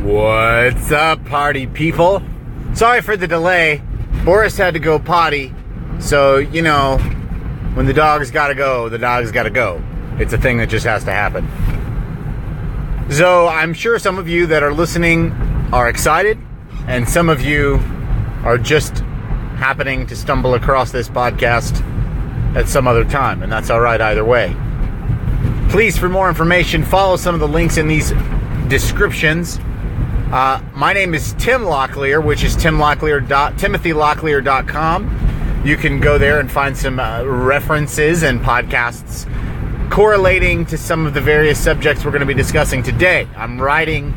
What's up, party people? Sorry for the delay. Boris had to go potty. So, you know, when the dog's gotta go, the dog's gotta go. It's a thing that just has to happen. So, I'm sure some of you that are listening are excited, and some of you are just happening to stumble across this podcast at some other time, and that's all right either way. Please, for more information, follow some of the links in these descriptions. My name is Tim Locklear, which is timothylocklear.com. You can go there and find some references and podcasts correlating to some of the various subjects we're going to be discussing today. I'm riding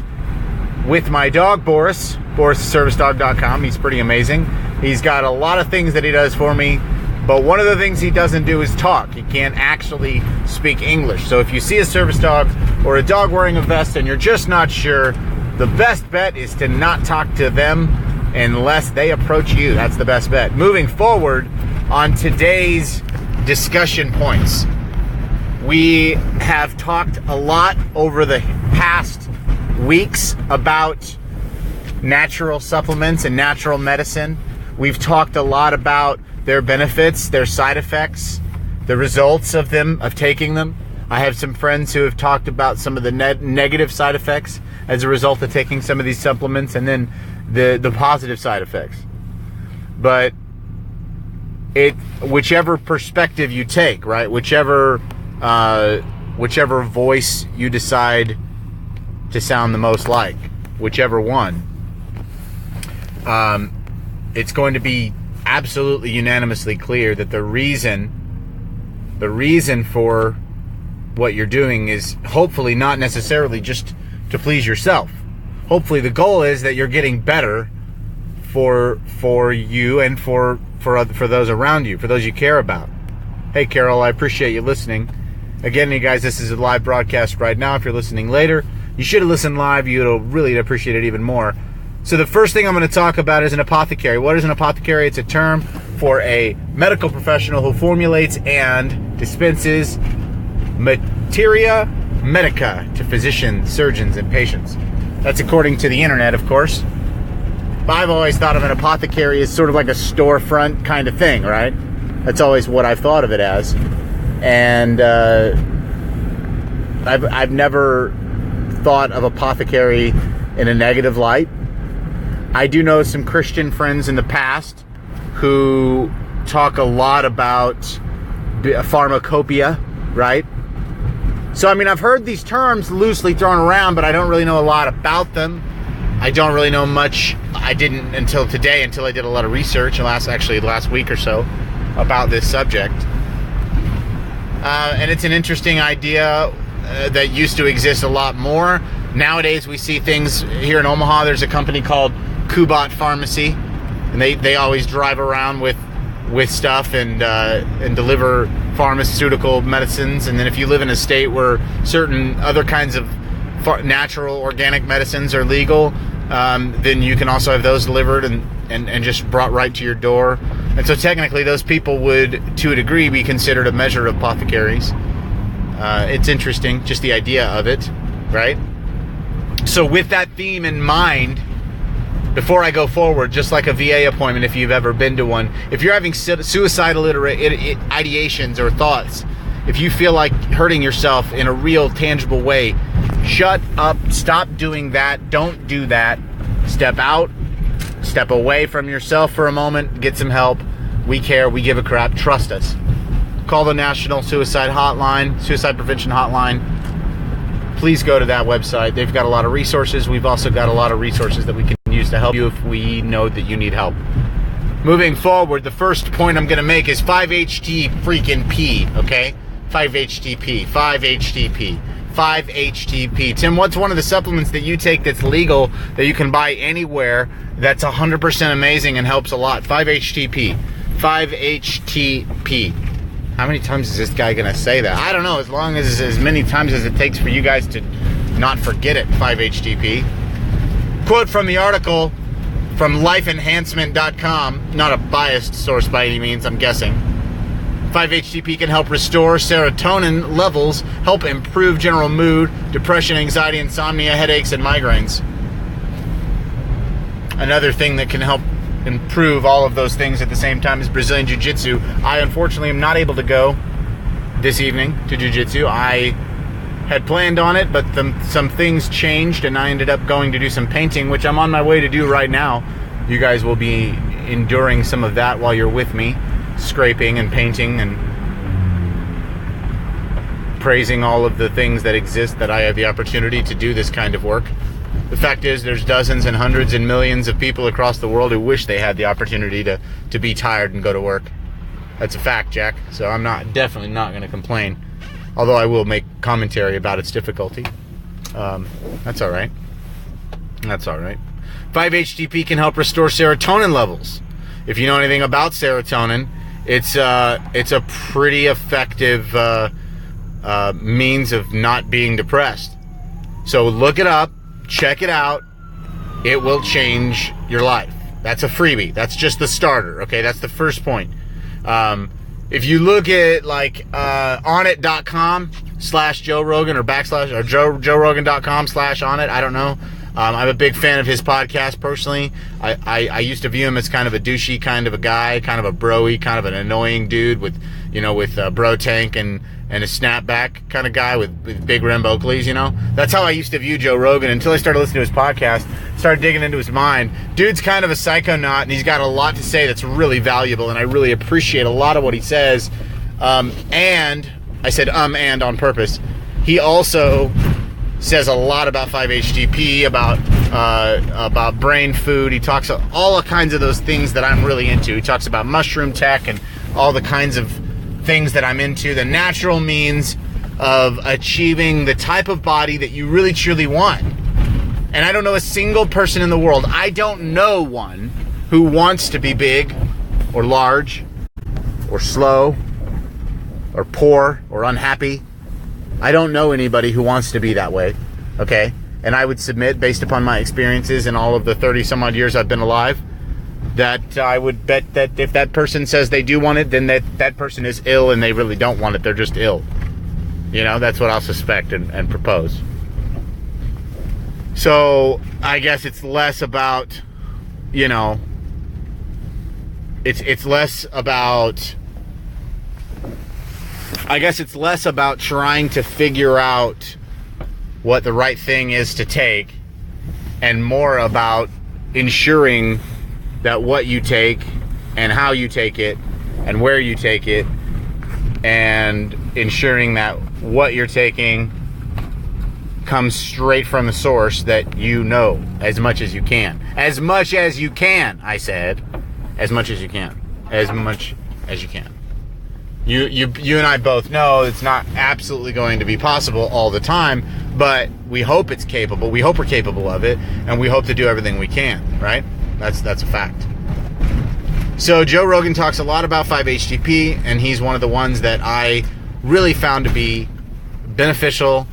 with my dog, Boris, borisservicedog.com. He's pretty amazing. He's got a lot of things that he does for me, but one of the things he doesn't do is talk. He can't actually speak English. So if you see a service dog or a dog wearing a vest and you're just not sure, the best bet is to not talk to them unless they approach you. That's the best bet. Moving forward on today's discussion points, we have talked a lot over the past weeks about natural supplements and natural medicine. We've talked a lot about their benefits, their side effects, the results of them, of taking them. I have some friends who have talked about some of the negative side effects as a result of taking some of these supplements, and then the positive side effects. But whichever perspective you take, right? Whichever voice you decide to sound the most like, whichever one, it's going to be absolutely unanimously clear that the reason for what you're doing is hopefully not necessarily just to please yourself. Hopefully the goal is that you're getting better for you and for those around you, for those you care about. Hey Carol, I appreciate you listening. Again, you guys, this is a live broadcast right now. If you're listening later, you should have listened live. You'll really appreciate it even more. So the first thing I'm going to talk about is an apothecary. What is an apothecary? It's a term for a medical professional who formulates and dispenses materia medica to physicians, surgeons, and patients. That's according to the internet, of course. But I've always thought of an apothecary as sort of like a storefront kind of thing, right? That's always what I've thought of it as. And I've never thought of apothecary in a negative light. I do know some Christian friends in the past who talk a lot about pharmacopoeia, right? So, I mean, I've heard these terms loosely thrown around, but I don't really know a lot about them. I don't really know much. I didn't until today, until I did a lot of research, last week or so, about this subject. And it's an interesting idea that used to exist a lot more. Nowadays, we see things here in Omaha. There's a company called Kubat Pharmacy, and they always drive around with stuff and deliver pharmaceutical medicines. And then if you live in a state where certain other kinds of natural organic medicines are legal, then you can also have those delivered and just brought right to your door. And so technically those people would, to a degree, be considered a measure of apothecaries. It's interesting, just the idea of it, right? So with that theme in mind, before I go forward, just like a VA appointment, if you've ever been to one, if you're having suicidal ideations or thoughts, if you feel like hurting yourself in a real, tangible way, shut up, stop doing that, don't do that, step out, step away from yourself for a moment, get some help. We care, we give a crap, trust us. Call the National Suicide Prevention Hotline. Please go to that website. They've got a lot of resources. We've also got a lot of resources that we can use to help you if we know that you need help. Moving forward, the first point I'm going to make is 5-HT freaking P, okay? 5-HTP, 5-HTP, 5-HTP. Tim, what's one of the supplements that you take that's legal, that you can buy anywhere, that's 100% amazing and helps a lot? 5-HTP, 5-HTP. How many times is this guy going to say that? I don't know, as many times as it takes for you guys to not forget it. 5-HTP. Quote from the article from lifeenhancement.com, not a biased source by any means, I'm guessing. 5-HTP can help restore serotonin levels, help improve general mood, depression, anxiety, insomnia, headaches, and migraines. another thing that can help improve all of those things at the same time is Brazilian Jiu-Jitsu. I unfortunately am not able to go this evening to Jiu-Jitsu. I had planned on it, but some things changed, and I ended up going to do some painting, which I'm on my way to do right now. You guys will be enduring some of that while you're with me, scraping and painting and praising all of the things that exist that I have the opportunity to do this kind of work. The fact is, there's dozens and hundreds and millions of people across the world who wish they had the opportunity to be tired and go to work. That's a fact, Jack. So I'm definitely not going to complain. Although I will make commentary about its difficulty. That's all right. That's all right. 5-HTP can help restore serotonin levels. If you know anything about serotonin, it's a pretty effective means of not being depressed. So look it up. Check it out. It will change your life. That's a freebie. That's just the starter. Okay, that's the first point. If you look at like onit.com/Joe Rogan or joerogan.com/onit, I don't know. I'm a big fan of his podcast personally. I used to view him as kind of a douchey kind of a guy, kind of a bro-y, kind of an annoying dude with bro tank and a snapback kind of guy with big rim Oakleys, That's how I used to view Joe Rogan until I started listening to his podcast, started digging into his mind. Dude's kind of a psychonaut, and he's got a lot to say that's really valuable, and I really appreciate a lot of what he says. And I said and on purpose. He also says a lot about 5-HTP, about brain food. He talks all kinds of those things that I'm really into. He talks about mushroom tech and all the kinds of things that I'm into, the natural means of achieving the type of body that you really truly want. And I don't know a single person in the world, I don't know one who wants to be big or large or slow or poor or unhappy. I don't know anybody who wants to be that way, okay? And I would submit, based upon my experiences in all of the 30 some odd years I've been alive, that I would bet that if that person says they do want it, then that person is ill and they really don't want it. They're just ill. That's what I'll suspect and propose. So I guess it's less about, it's less about, I guess it's less about trying to figure out what the right thing is to take and more about ensuring that what you take and how you take it and where you take it, and ensuring that what you're taking comes straight from the source that you know as much as you can. As much as you can, I said. As much as you can. As much as you can. You and I both know it's not absolutely going to be possible all the time, but we hope it's capable. We hope we're capable of it, and we hope to do everything we can, right? That's a fact. So Joe Rogan talks a lot about 5-HTP, and he's one of the ones that I really found to be beneficial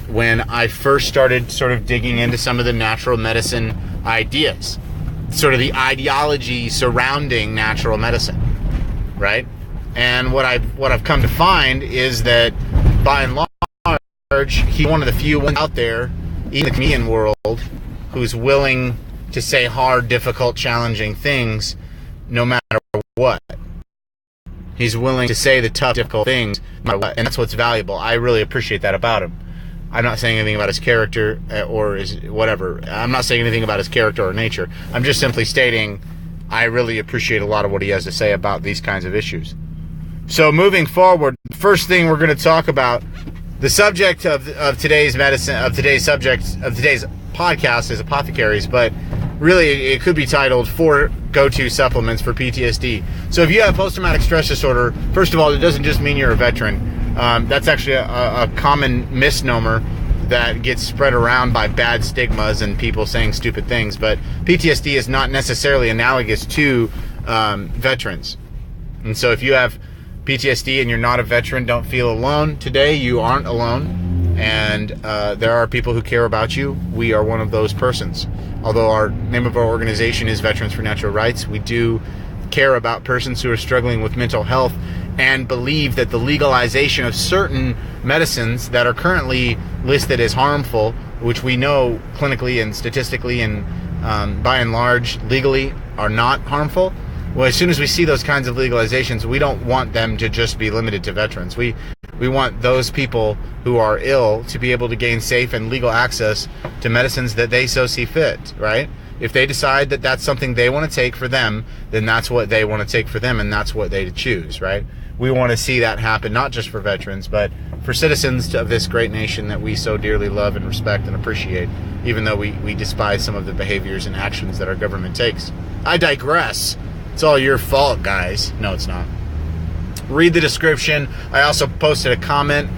when I first started sort of digging into some of the natural medicine ideas, sort of the ideology surrounding natural medicine, right? And what I've come to find is that by and large, he's one of the few ones out there, even in the Canadian world, who's willing to say hard, difficult, challenging things no matter what. He's willing to say the tough, difficult things no matter what, and that's what's valuable. I really appreciate that about him. I'm not saying anything about his character or his whatever. I'm not saying anything about his character or nature. I'm just simply stating I really appreciate a lot of what he has to say about these kinds of issues. So moving forward, the first thing we're going to talk about, the subject of today's podcast is apothecaries, but really it could be titled 4 go-to supplements for PTSD. So if you have post-traumatic stress disorder, first of all, it doesn't just mean you're a veteran. That's actually a common misnomer that gets spread around by bad stigmas and people saying stupid things, but PTSD is not necessarily analogous to veterans. And so if you have PTSD and you're not a veteran, don't feel alone. Today you aren't alone, and there are people who care about you. We are one of those persons. Although our name of our organization is Veterans for Natural Rights, we do care about persons who are struggling with mental health and believe that the legalization of certain medicines that are currently listed as harmful, which we know clinically and statistically and by and large, legally are not harmful. Well, as soon as we see those kinds of legalizations, we don't want them to just be limited to veterans. We want those people who are ill to be able to gain safe and legal access to medicines that they so see fit, right? If they decide that that's something they want to take for them, then that's what they want to take for them, and that's what they choose, right? We want to see that happen, not just for veterans, but for citizens of this great nation that we so dearly love and respect and appreciate, even though we despise some of the behaviors and actions that our government takes. I digress. It's all your fault, guys. No, it's not. Read the description. I also posted a comment.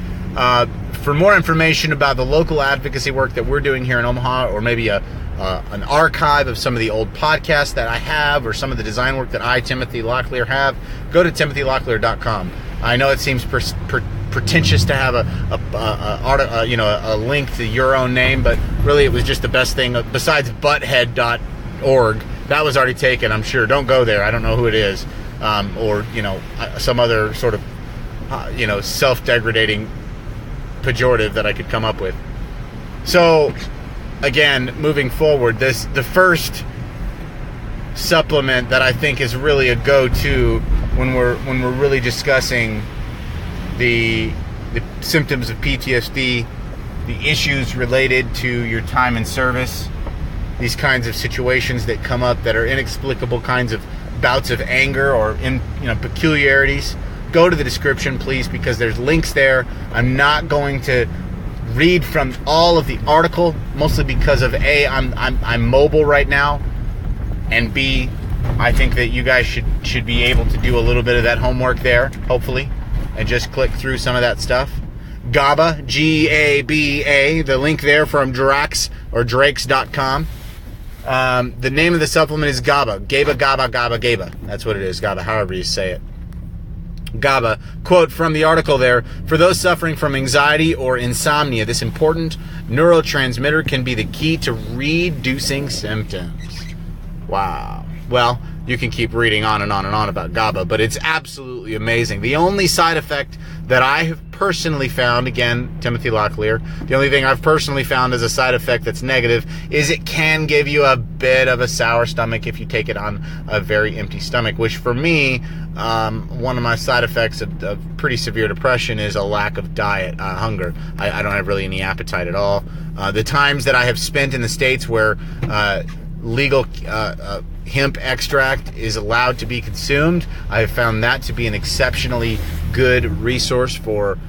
For more information about the local advocacy work that we're doing here in Omaha, or maybe an archive of some of the old podcasts that I have, or some of the design work that I, Timothy Locklear, have, go to timothylocklear.com. I know it seems pretentious to have a link to your own name, but really it was just the best thing besides butthead.org. That was already taken, I'm sure. Don't go there. I don't know who it is, or some other sort of self-degrading pejorative that I could come up with. So again, moving forward, the first supplement that I think is really a go-to when we're really discussing the symptoms of PTSD, the issues related to your time in service, these kinds of situations that come up that are inexplicable kinds of bouts of anger or peculiarities. Go to the description, please, because there's links there. I'm not going to read from all of the article, mostly because of A, I'm mobile right now, and B, I think that you guys should be able to do a little bit of that homework there, hopefully, and just click through some of that stuff. GABA, G-A-B-A, the link there from Drax or Drakes.com. The name of the supplement is GABA. GABA. That's what it is, GABA, however you say it. GABA, quote from the article there, for those suffering from anxiety or insomnia, this important neurotransmitter can be the key to reducing symptoms. Wow. Well, you can keep reading on and on and on about GABA, but it's absolutely amazing. The only side effect that I have personally found, again, Timothy Locklear, the only thing I've personally found as a side effect that's negative is it can give you a bit of a sour stomach if you take it on a very empty stomach, which for me, one of my side effects of pretty severe depression is a lack of diet, hunger. I don't have really any appetite at all. The times that I have spent in the States where legal hemp extract is allowed to be consumed, I have found that to be an exceptionally good resource for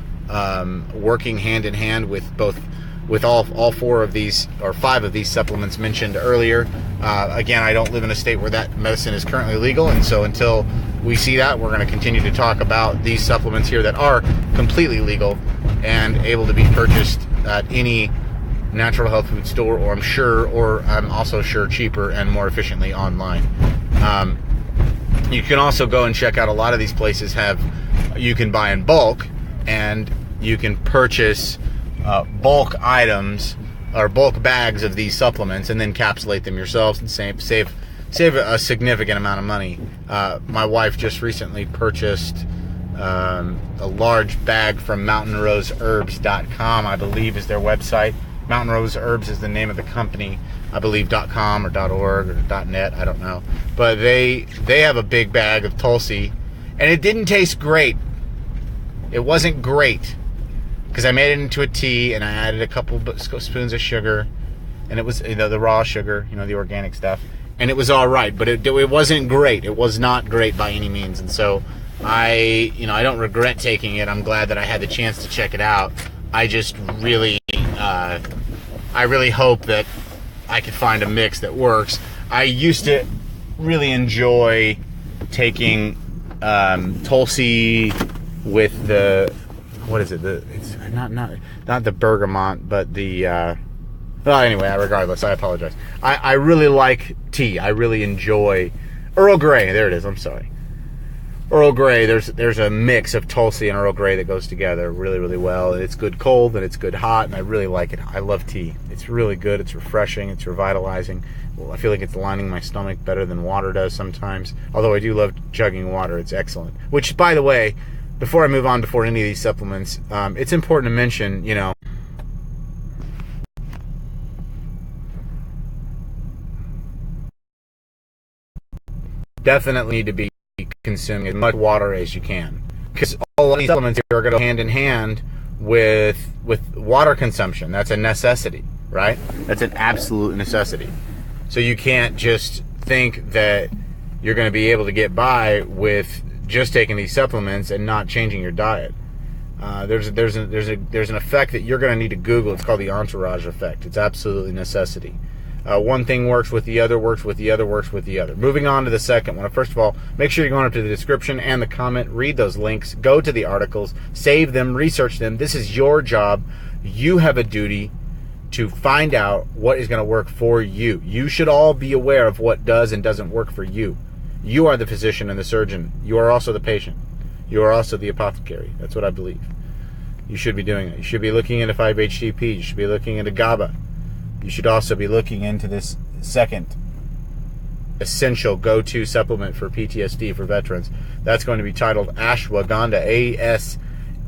working hand in hand with all four of these, or five of these supplements mentioned earlier. Again, I don't live in a state where that medicine is currently legal, and so until we see that, we're going to continue to talk about these supplements here that are completely legal and able to be purchased at any natural health food store, or I'm also sure cheaper and more efficiently online. You can also go and check out a lot of these places you can buy in bulk, and you can purchase bulk items or bulk bags of these supplements and then encapsulate them yourselves and save a significant amount of money. My wife just recently purchased a large bag from mountainroseherbs.com, I believe is their website. Mountain Rose Herbs is the name of the company, I believe .com or .org or .net, I don't know. But they have a big bag of Tulsi, and it didn't taste great. It wasn't great, because I made it into a tea, and I added a couple spoons of sugar, and it was the raw sugar, the organic stuff, and it was all right, but it wasn't great. It was not great by any means, and so I don't regret taking it. I'm glad that I had the chance to check it out. I just really, I really hope that I could find a mix that works. I used to really enjoy taking Tulsi with the, what is it? It's not the bergamot, but the. Well, anyway, regardless, I apologize. I really like tea. I really enjoy Earl Grey. There it is. I'm sorry. Earl Grey, there's a mix of Tulsi and Earl Grey that goes together really, really well. It's good cold and it's good hot, and I really like it. I love tea. It's really good. It's refreshing. It's revitalizing. Well, I feel like it's lining my stomach better than water does sometimes. Although I do love chugging water. It's excellent. Which, by the way, before I move on, before any of these supplements, it's important to mention, definitely need to be consuming as much water as you can, because all of these supplements are going to go hand in hand with water consumption. That's a necessity, right? That's an absolute necessity. So you can't just think that you're going to be able to get by with just taking these supplements and not changing your diet. There's an effect that you're going to need to Google. It's called the entourage effect. It's absolutely necessity. One thing works with the other, works with the other, works with the other. Moving on to the second one. First of all, make sure you're going up to the description and the comment. Read those links. Go to the articles. Save them. Research them. This is your job. You have a duty to find out what is going to work for you. You should all be aware of what does and doesn't work for you. You are the physician and the surgeon. You are also the patient. You are also the apothecary. That's what I believe. You should be doing it. You should be looking into 5-HTP. You should be looking into GABA. You should also be looking into this second essential go-to supplement for PTSD for veterans. That's going to be titled Ashwagandha,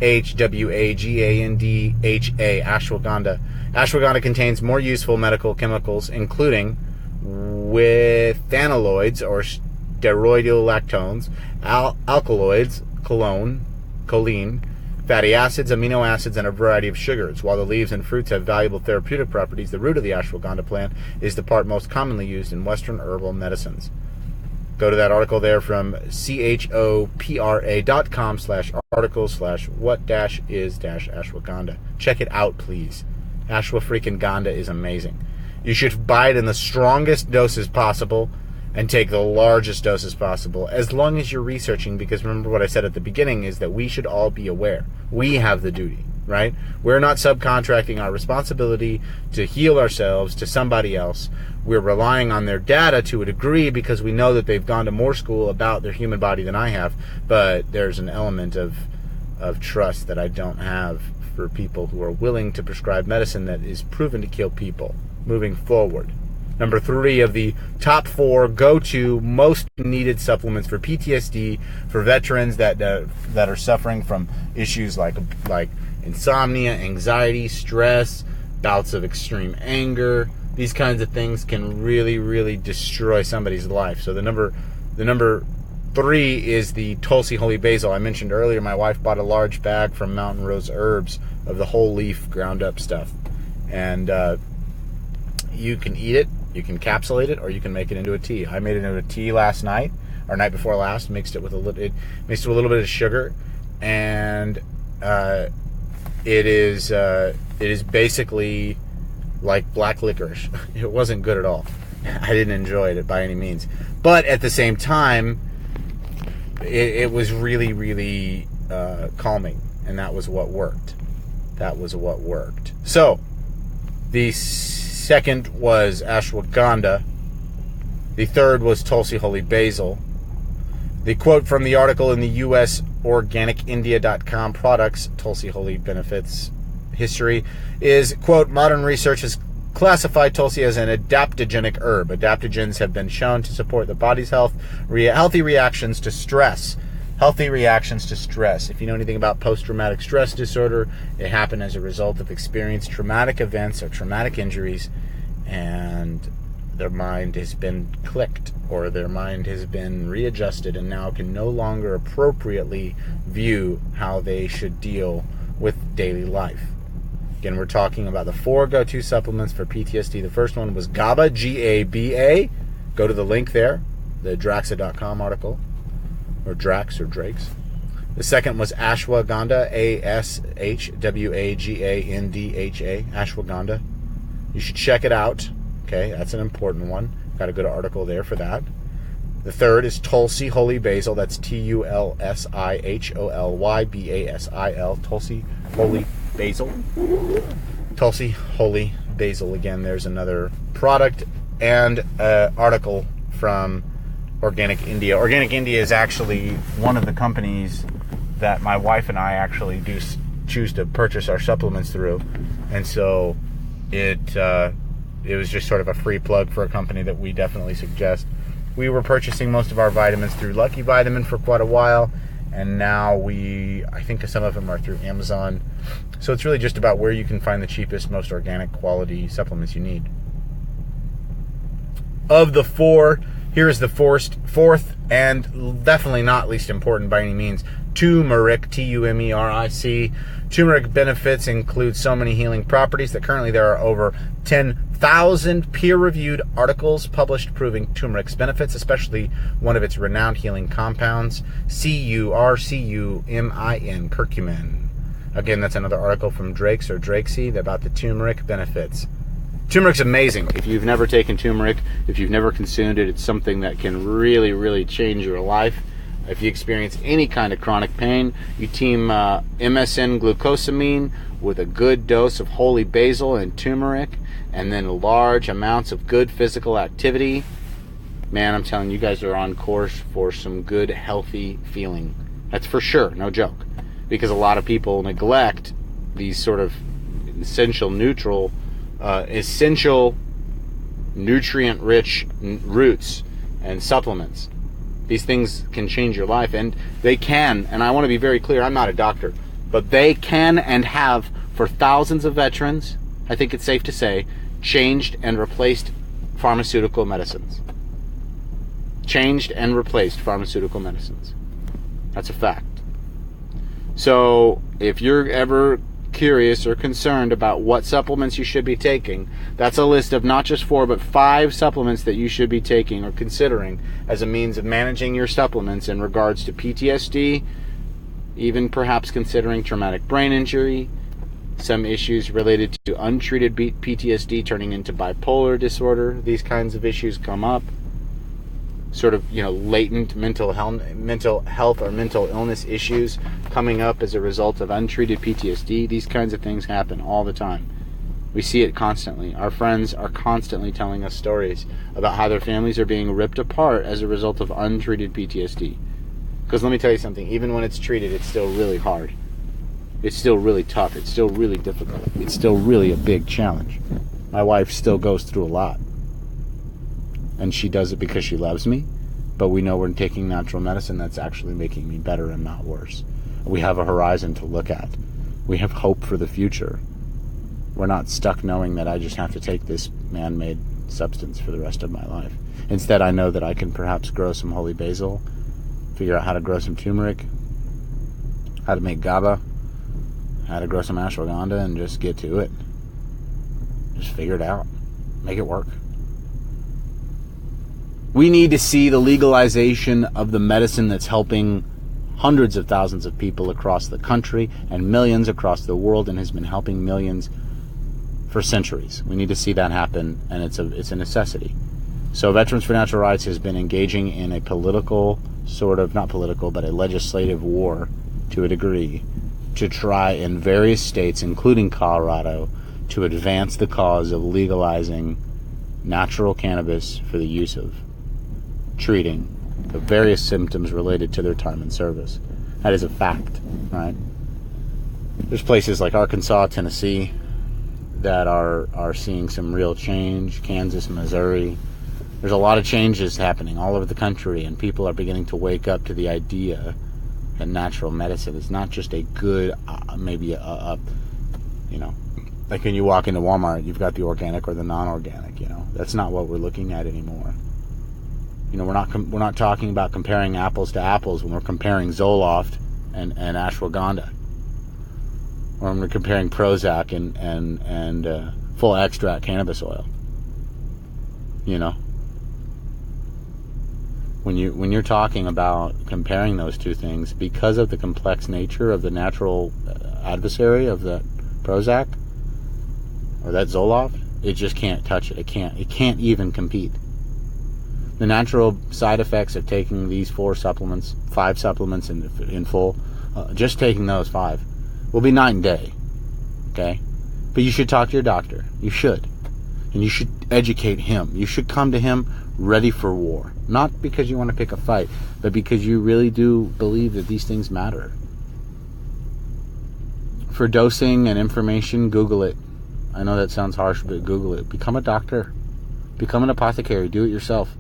ASHWAGANDHA, Ashwagandha. Ashwagandha contains more useful medical chemicals, including withanolides or steroidal lactones, alkaloids, choline, fatty acids, amino acids, and a variety of sugars. While the leaves and fruits have valuable therapeutic properties, the root of the ashwagandha plant is the part most commonly used in Western herbal medicines. Go to that article there from chopra.com/article/what-is-ashwagandha. Check it out, please. Ashwagandha is amazing. You should buy it in the strongest doses possible and take the largest doses possible, as long as you're researching, because remember what I said at the beginning is that we should all be aware. We have the duty, right? We're not subcontracting our responsibility to heal ourselves to somebody else. We're relying on their data to a degree because we know that they've gone to more school about their human body than I have, but there's an element of trust that I don't have for people who are willing to prescribe medicine that is proven to kill people moving forward. Number 3 of the top 4 go-to most needed supplements for PTSD for veterans that are suffering from issues like insomnia, anxiety, stress, bouts of extreme anger. These kinds of things can really, really destroy somebody's life. So the number 3 is the Tulsi Holy Basil. I mentioned earlier my wife bought a large bag from Mountain Rose Herbs of the whole leaf ground up stuff, and you can eat it. You can capsulate it, or you can make it into a tea. I made it into a tea last night, or night before last. Mixed it with a little bit of sugar, and it is basically like black licorice. It wasn't good at all. I didn't enjoy it by any means, but at the same time, it was really, really calming, and that was what worked. So the second was ashwagandha. The third was Tulsi Holy Basil. The quote from the article in the U.S. OrganicIndia.com products, Tulsi Holy Benefits History, is, quote, modern research has classified Tulsi as an adaptogenic herb. Adaptogens have been shown to support the body's healthy reactions to stress. Healthy reactions to stress. If you know anything about post-traumatic stress disorder, it happened as a result of experienced traumatic events or traumatic injuries, and their mind has been clicked, or their mind has been readjusted, and now can no longer appropriately view how they should deal with daily life. Again, we're talking about the 4 go-to supplements for PTSD. The first one was GABA, G-A-B-A. Go to the link there, the Draxa.com article. Or Drax or Drakes. The second was ashwagandha, A-S-H-W-A-G-A-N-D-H-A, ashwagandha. You should check it out. Okay, that's an important one. Got a good article there for that. The third is Tulsi Holy Basil. That's T-U-L-S-I-H-O-L-Y-B-A-S-I-L. Tulsi Holy Basil. Tulsi Holy Basil. Again, there's another product and article from Organic India. Organic India is actually one of the companies that my wife and I actually do choose to purchase our supplements through, and so it was just sort of a free plug for a company that we definitely suggest. We were purchasing most of our vitamins through Lucky Vitamin for quite a while, and now I think some of them are through Amazon. So it's really just about where you can find the cheapest, most organic quality supplements you need. Of the 4 Here is the fourth and definitely not least important by any means, turmeric, T-U-M-E-R-I-C. Turmeric benefits include so many healing properties that currently there are over 10,000 peer-reviewed articles published proving turmeric's benefits, especially one of its renowned healing compounds, curcumin, curcumin. Again, that's another article from Drake's or Drakesy about the turmeric benefits. Turmeric's amazing. If you've never taken turmeric, if you've never consumed it, it's something that can really, really change your life. If you experience any kind of chronic pain, you team MSM glucosamine with a good dose of holy basil and turmeric, and then large amounts of good physical activity. Man, I'm telling you, you guys are on course for some good, healthy feeling. That's for sure, no joke. Because a lot of people neglect these sort of essential nutrient-rich roots and supplements. These things can change your life, and they can, and I want to be very clear, I'm not a doctor, but they can and have, for thousands of veterans, I think it's safe to say, changed and replaced pharmaceutical medicines. Changed and replaced pharmaceutical medicines. That's a fact. So, if you're ever curious or concerned about what supplements you should be taking, that's a list of not just 4 but 5 supplements that you should be taking or considering as a means of managing your supplements in regards to PTSD, even perhaps considering traumatic brain injury, some issues related to untreated PTSD turning into bipolar disorder. These kinds of issues come up. Sort of, latent mental health or mental illness issues coming up as a result of untreated PTSD. These kinds of things happen all the time. We see it constantly. Our friends are constantly telling us stories about how their families are being ripped apart as a result of untreated PTSD. Because let me tell you something, even when it's treated, it's still really hard. It's still really tough. It's still really difficult. It's still really a big challenge. My wife still goes through a lot. And she does it because she loves me, but we know we're taking natural medicine that's actually making me better and not worse. We have a horizon to look at. We have hope for the future. We're not stuck knowing that I just have to take this man-made substance for the rest of my life. Instead, I know that I can perhaps grow some holy basil, figure out how to grow some turmeric, how to make GABA, how to grow some ashwagandha, and just get to it. Just figure it out. Make it work. We need to see the legalization of the medicine that's helping hundreds of thousands of people across the country and millions across the world and has been helping millions for centuries. We need to see that happen, and it's a necessity. So Veterans for Natural Rights has been engaging in a political, not political, but a legislative war to a degree to try in various states, including Colorado, to advance the cause of legalizing natural cannabis for the use of treating the various symptoms related to their time in service. That is a fact, right? There's places like Arkansas, Tennessee that are seeing some real change. Kansas, Missouri. There's a lot of changes happening all over the country, and people are beginning to wake up to the idea that natural medicine is not just a good, like when you walk into Walmart, you've got the organic or the non-organic. That's not what we're looking at anymore. We're not talking about comparing apples to apples when we're comparing Zoloft and ashwagandha, or when we're comparing Prozac and full extract cannabis oil. When you're talking about comparing those two things, because of the complex nature of the natural adversary of the Prozac or that Zoloft, it just can't touch it. It can't even compete. The natural side effects of taking these 5 supplements in full, just taking those 5, will be night and day. Okay? But you should talk to your doctor. You should. And you should educate him. You should come to him ready for war. Not because you want to pick a fight, but because you really do believe that these things matter. For dosing and information, Google it. I know that sounds harsh, but Google it. Become a doctor. Become an apothecary. Do it yourself.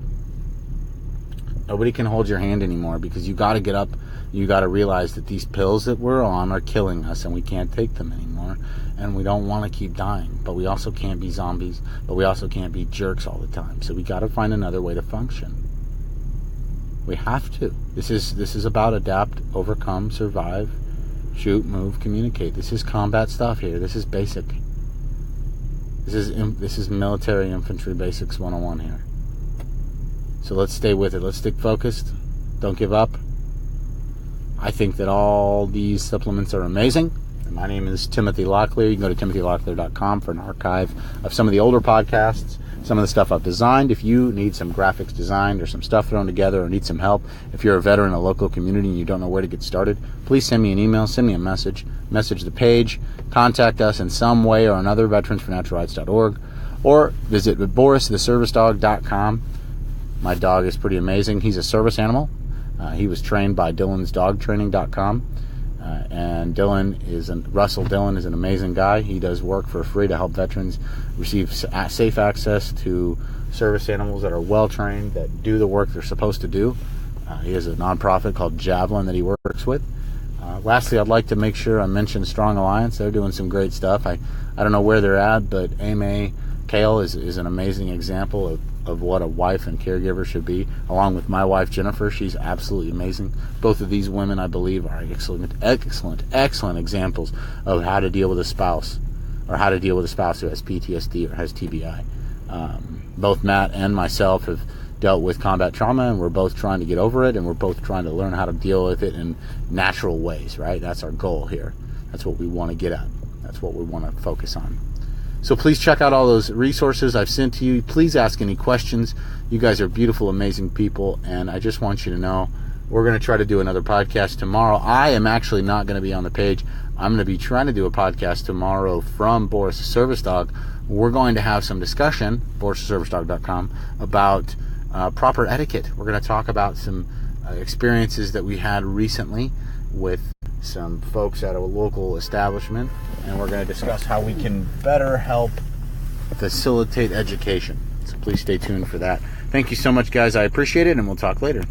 Nobody can hold your hand anymore, because you got to get up. You got to realize that these pills that we're on are killing us, and we can't take them anymore. And we don't want to keep dying, but we also can't be zombies. But we also can't be jerks all the time. So we got to find another way to function. We have to. This is about adapt, overcome, survive, shoot, move, communicate. This is combat stuff here. This is basic. This is military infantry basics 101 here. So let's stay with it. Let's stick focused. Don't give up. I think that all these supplements are amazing. And my name is Timothy Locklear. You can go to timothylocklear.com for an archive of some of the older podcasts, some of the stuff I've designed. If you need some graphics designed or some stuff thrown together or need some help, if you're a veteran in a local community and you don't know where to get started, please send me an email, send me a message the page, contact us in some way or another, veteransfornaturalrights.org, or visit boristheservicedog.com. My dog is pretty amazing. He's a service animal. He was trained by dylansdogtraining.com. And Russell Dillon is an amazing guy. He does work for free to help veterans receive safe access to service animals that are well trained, that do the work they're supposed to do. He has a nonprofit called Javelin that he works with. Lastly, I'd like to make sure I mention Strong Alliance. They're doing some great stuff. I don't know where they're at, but Amy Kale is an amazing example of what a wife and caregiver should be, along with my wife Jennifer. She's absolutely amazing. Both of these women, I believe, are excellent examples of how to deal with a spouse, or how to deal with a spouse who has PTSD or has TBI. Both Matt and myself have dealt with combat trauma, and we're both trying to get over it, and we're both trying to learn how to deal with it in natural ways, right? That's our goal here. That's what we want to get at. That's what we want to focus on. So please check out all those resources I've sent to you. Please ask any questions. You guys are beautiful, amazing people, and I just want you to know we're going to try to do another podcast tomorrow. I am actually not going to be on the page. I'm going to be trying to do a podcast tomorrow from Boris the Service Dog. We're going to have some discussion, boristheservicedog.com, about proper etiquette. We're going to talk about some experiences that we had recently with some folks at a local establishment, and we're going to discuss how we can better help facilitate education. So please stay tuned for that. Thank you so much, guys. I appreciate it, and we'll talk later.